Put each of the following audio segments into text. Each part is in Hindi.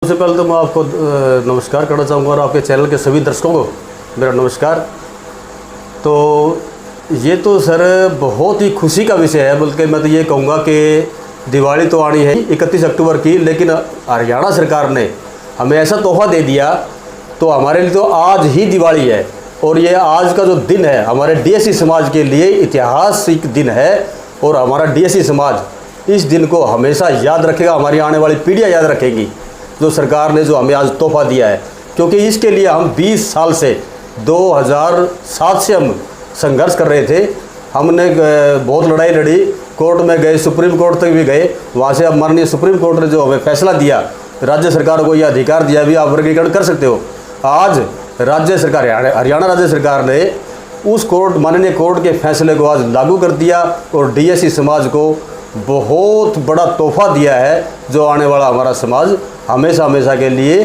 सबसे पहले तो मैं आपको नमस्कार करना चाहूँगा और आपके चैनल के सभी दर्शकों को मेरा नमस्कार। तो ये तो सर बहुत ही खुशी का विषय है, बल्कि मैं तो ये कहूँगा कि दिवाली तो आनी है 31 अक्टूबर की, लेकिन हरियाणा सरकार ने हमें ऐसा तोहफा दे दिया तो हमारे लिए तो आज ही दिवाली है। और ये आज का जो दिन है हमारे डीएससी समाज के लिए ऐतिहासिक दिन है और हमारा डीएससी समाज इस दिन को हमेशा याद रखेगा, हमारी आने वाली पीढ़ियाँ याद रखेंगी जो सरकार ने जो हमें आज तोहफा दिया है। क्योंकि इसके लिए हम 20 साल से 2007 से हम संघर्ष कर रहे थे। हमने बहुत लड़ाई लड़ी, कोर्ट में गए, सुप्रीम कोर्ट तक भी गए। वहाँ से अब माननीय सुप्रीम कोर्ट ने जो हमें फैसला दिया, राज्य सरकार को यह अधिकार दिया भी आप वर्गीकरण कर सकते हो। आज राज्य सरकार हरियाणा राज्य सरकार ने उस माननीय कोर्ट के फैसले को आज लागू कर दिया और डीएससी समाज को बहुत बड़ा तोहफा दिया है, जो आने वाला हमारा समाज हमेशा हमेशा के लिए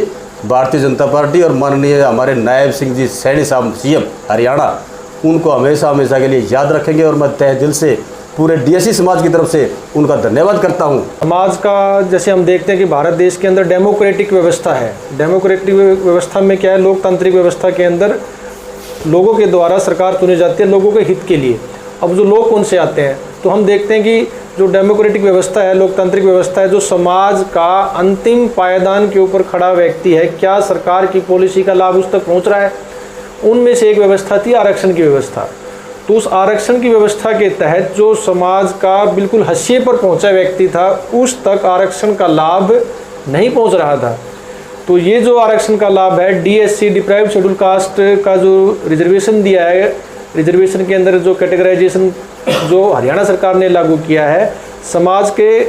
भारतीय जनता पार्टी और माननीय हमारे नायब सिंह जी सैनी साहब सीएम हरियाणा, उनको हमेशा हमेशा के लिए याद रखेंगे। और मैं तहे दिल से पूरे डीएससी समाज की तरफ से उनका धन्यवाद करता हूं। समाज का जैसे हम देखते हैं कि भारत देश के अंदर डेमोक्रेटिक व्यवस्था है। डेमोक्रेटिक व्यवस्था में क्या है, लोकतांत्रिक व्यवस्था के अंदर लोगों के द्वारा सरकार चुनी जाती है लोगों के हित के लिए। अब जो लोग कौन से आते हैं, तो हम देखते हैं कि जो डेमोक्रेटिक व्यवस्था है, लोकतांत्रिक व्यवस्था है, जो समाज का अंतिम पायदान के ऊपर खड़ा व्यक्ति है, क्या सरकार की पॉलिसी का लाभ उस तक पहुँच रहा है। उनमें से एक व्यवस्था थी आरक्षण की व्यवस्था। तो उस आरक्षण की व्यवस्था के तहत जो समाज का बिल्कुल हाशिए पर पहुंचा व्यक्ति था, उस तक आरक्षण का लाभ नहीं पहुंच रहा था। तो ये जो आरक्षण का लाभ है, डीएससी डिप्राइव्ड शेड्यूल कास्ट का जो रिजर्वेशन दिया है, रिजर्वेशन के अंदर जो कैटेगराइजेशन जो हरियाणा सरकार ने लागू किया है, समाज के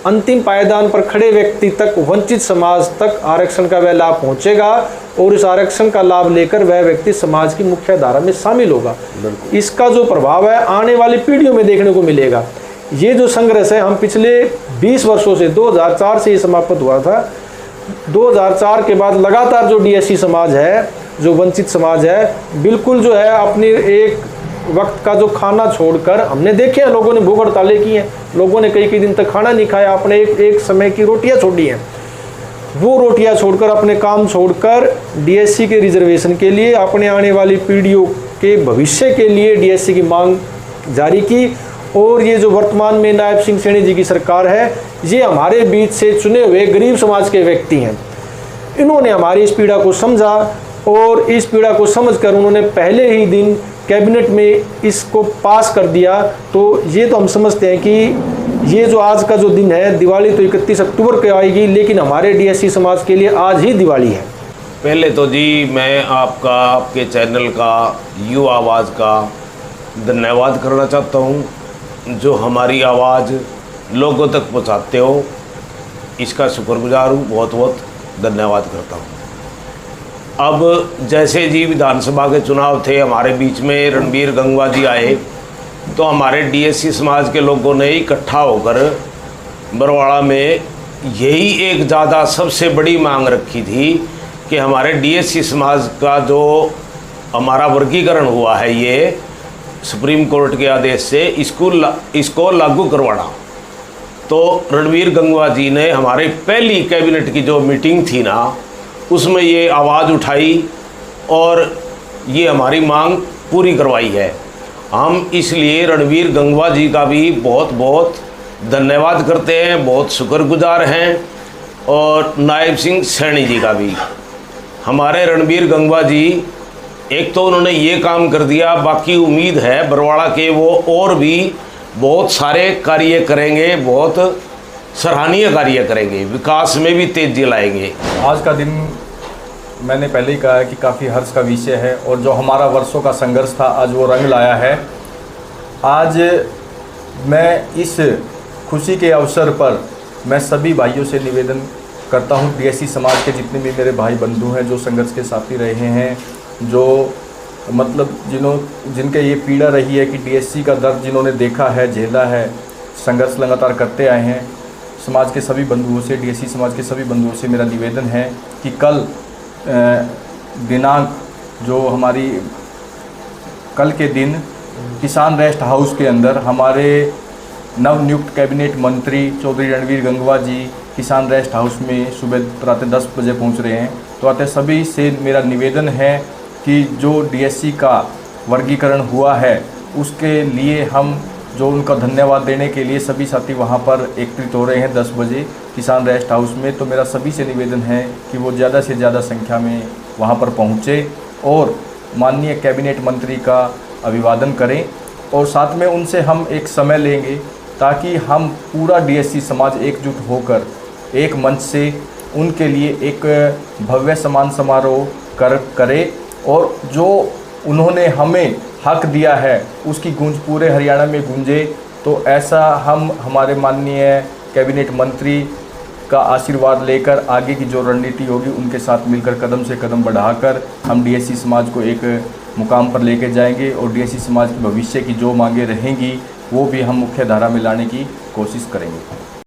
अंतिम पायदान पर खड़े व्यक्ति तक, वंचित समाज तक आरक्षण का वह लाभ पहुंचेगा और इस आरक्षण का लाभ लेकर वह व्यक्ति समाज की मुख्य धारा में शामिल होगा। इसका जो प्रभाव है आने वाली पीढ़ियों में देखने को मिलेगा। ये जो संघर्ष है हम पिछले 20 वर्षों से 2004 से ये समाप्त हुआ था। 2004 के बाद लगातार जो डीएससी समाज है, जो वंचित समाज है, बिल्कुल जो है अपनी एक वक्त का जो खाना छोड़कर, हमने देखे हैं लोगों ने भूख हड़तालें की हैं, लोगों ने कई दिन तक खाना नहीं खाया, अपने एक समय की रोटियां छोड़ी हैं। वो रोटियां छोड़कर, अपने काम छोड़कर डीएससी के रिजर्वेशन के लिए, अपने आने वाली पीढ़ियों के भविष्य के लिए डीएससी की मांग जारी की। और ये जो वर्तमान में नायब सिंह सैनी जी की सरकार है, ये हमारे बीच से चुने हुए गरीब समाज के व्यक्ति हैं। इन्होंने हमारी इस पीड़ा को समझा और इस पीड़ा को समझकर उन्होंने पहले ही दिन कैबिनेट में इसको पास कर दिया। तो ये तो हम समझते हैं कि ये जो आज का जो दिन है, दिवाली तो 31 अक्टूबर को आएगी, लेकिन हमारे डीएससी समाज के लिए आज ही दिवाली है। पहले तो जी मैं आपका, आपके चैनल का, युवा आवाज़ का धन्यवाद करना चाहता हूँ, जो हमारी आवाज़ लोगों तक पहुँचाते हो, इसका शुक्रगुजार हूँ, बहुत बहुत धन्यवाद करता हूँ। अब जैसे जी विधानसभा के चुनाव थे, हमारे बीच में रणबीर गंगवा जी आए, तो हमारे डीएससी समाज के लोगों ने इकट्ठा होकर बरवाड़ा में यही एक ज़्यादा सबसे बड़ी मांग रखी थी कि हमारे डीएससी समाज का जो हमारा वर्गीकरण हुआ है, ये सुप्रीम कोर्ट के आदेश से इसको लागू करवाना। तो रणबीर गंगवा जी ने हमारी पहली कैबिनेट की जो मीटिंग थी ना, उसमें ये आवाज़ उठाई और ये हमारी मांग पूरी करवाई है। हम इसलिए रणबीर गंगवा जी का भी बहुत बहुत धन्यवाद करते हैं, बहुत शुक्रगुजार हैं, और नायब सिंह सैनी जी का भी। हमारे रणबीर गंगवा जी, एक तो उन्होंने ये काम कर दिया, बाकी उम्मीद है बरवाड़ा के वो और भी बहुत सारे कार्य करेंगे, बहुत सराहनीय कार्य करेंगे, विकास में भी तेजी लाएंगे। आज का दिन मैंने पहले ही कहा है कि काफ़ी हर्ष का विषय है और जो हमारा वर्षों का संघर्ष था आज वो रंग लाया है। आज मैं इस खुशी के अवसर पर मैं सभी भाइयों से निवेदन करता हूं, डीएससी समाज के जितने भी मेरे भाई बंधु हैं, जो संघर्ष के साथी रहे हैं, जो मतलब जिनके ये पीड़ा रही है कि डीएससी का दर्द जिन्होंने देखा है, झेला है, संघर्ष लगातार करते आए हैं, समाज के सभी बंधुओं से, डीएससी समाज के सभी बंधुओं से मेरा निवेदन है कि कल दिनांक जो हमारी कल के दिन किसान रेस्ट हाउस के अंदर हमारे नवनियुक्त कैबिनेट मंत्री चौधरी रणबीर गंगवा जी किसान रेस्ट हाउस में सुबह प्रातः 10 बजे पहुंच रहे हैं। तो अतः सभी से मेरा निवेदन है कि जो डीएससी का वर्गीकरण हुआ है उसके लिए हम जो उनका धन्यवाद देने के लिए सभी साथी वहां पर एकत्रित हो रहे हैं 10 बजे किसान रेस्ट हाउस में। तो मेरा सभी से निवेदन है कि वो ज़्यादा से ज़्यादा संख्या में वहां पर पहुंचे और माननीय कैबिनेट मंत्री का अभिवादन करें और साथ में उनसे हम एक समय लेंगे ताकि हम पूरा डीएससी समाज एकजुट होकर एक मंच से उनके लिए एक भव्य सम्मान समारोह करें और जो उन्होंने हमें हक दिया है उसकी गूंज पूरे हरियाणा में गूंजे। तो ऐसा हम हमारे माननीय कैबिनेट मंत्री का आशीर्वाद लेकर आगे की जो रणनीति होगी उनके साथ मिलकर कदम से कदम बढ़ाकर हम डीएससी समाज को एक मुकाम पर लेके जाएंगे और डीएससी समाज के भविष्य की जो मांगे रहेंगी वो भी हम मुख्य धारा में लाने की कोशिश करेंगे।